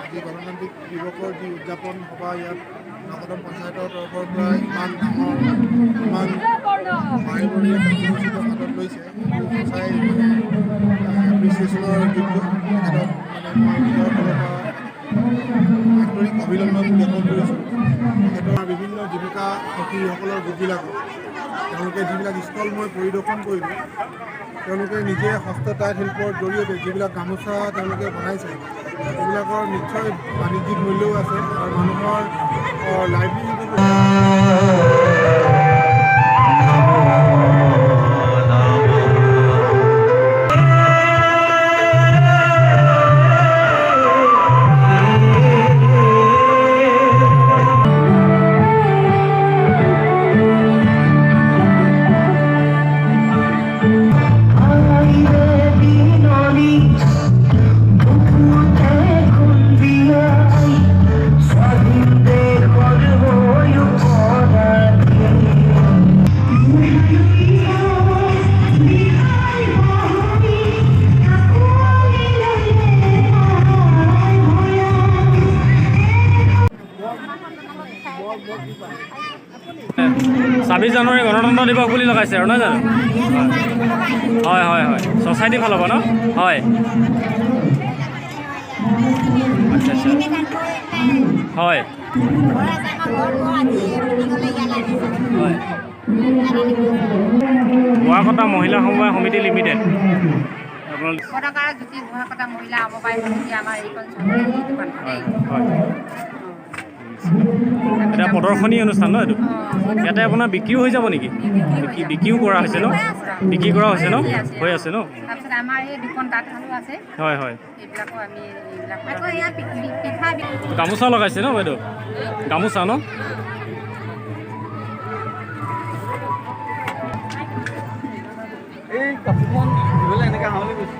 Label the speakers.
Speaker 1: আজি গণতান্ত্ৰিক দিৱসৰ যি উদযাপন সভা ইয়াত নকদম পঞ্চায়তৰ তৰফৰ পৰা ইমান ডাঙৰ ইমান মাৰিবৰীয়া কাৰ্যসূচীত হাতত লৈছে সঁচাই এপ্ৰিচিয়েশ্যনৰ যোগ্য। তেখেতক মই নিজৰ ফালৰ পৰা আন্তৰিক অভিনন্দন জ্ঞাপন কৰিছোঁ। তেখেতৰ বিভিন্ন জীৱিকা সখীসকলৰ গোটবিলাকক তেওঁলোকে যিবিলাক ষ্টল মই পৰিদৰ্শন কৰিলোঁ, তেওঁলোকে নিজে হস্ত তাঁত শিল্পৰ জৰিয়তে যিবিলাক গামোচা তেওঁলোকে বনাইছে সেইবিলাকৰ নিশ্চয় বাণিজ্যিক মূল্যও আছে আৰু মানুহৰ লাইভলিহুডত
Speaker 2: ছাব্বিছ জানুৱাৰী গণতন্ত্ৰ দিৱস বুলি লগাইছে আৰু নহয় জানো? হয় হয় হয়, ছ'চাইটি ভাল হ'ব ন? হয় আচ্ছা আচ্ছা হয় হয়। বোৱা কটা মহিলা সমবায় সমিতি লিমিটেড
Speaker 3: বডাকাৰা জ্যোতি বোৱা কটা মহিলা সমবায় সমিতি আমাৰ এইখন দোকান।
Speaker 2: হয় এটা প্ৰদৰ্শনী অনুষ্ঠান ন এইটো? ইয়াতে আপোনাৰ বিক্ৰীও হৈ যাব নেকি? বিক্ৰীও কৰা হৈছে ন? বিক্ৰী কৰা হৈছে ন? হৈ আছে ন?
Speaker 3: তাৰপিছত আমাৰ এই দুখন তাঁতশালো আছে।
Speaker 2: হয় হয়,
Speaker 3: এইবিলাকো আমি এইবিলাক
Speaker 2: গামোচা লগাইছে ন বাইদেউ? গামোচা ন?
Speaker 4: এই কাপোৰখন ধৰিলে এনেকৈ হাওলি গৈছে।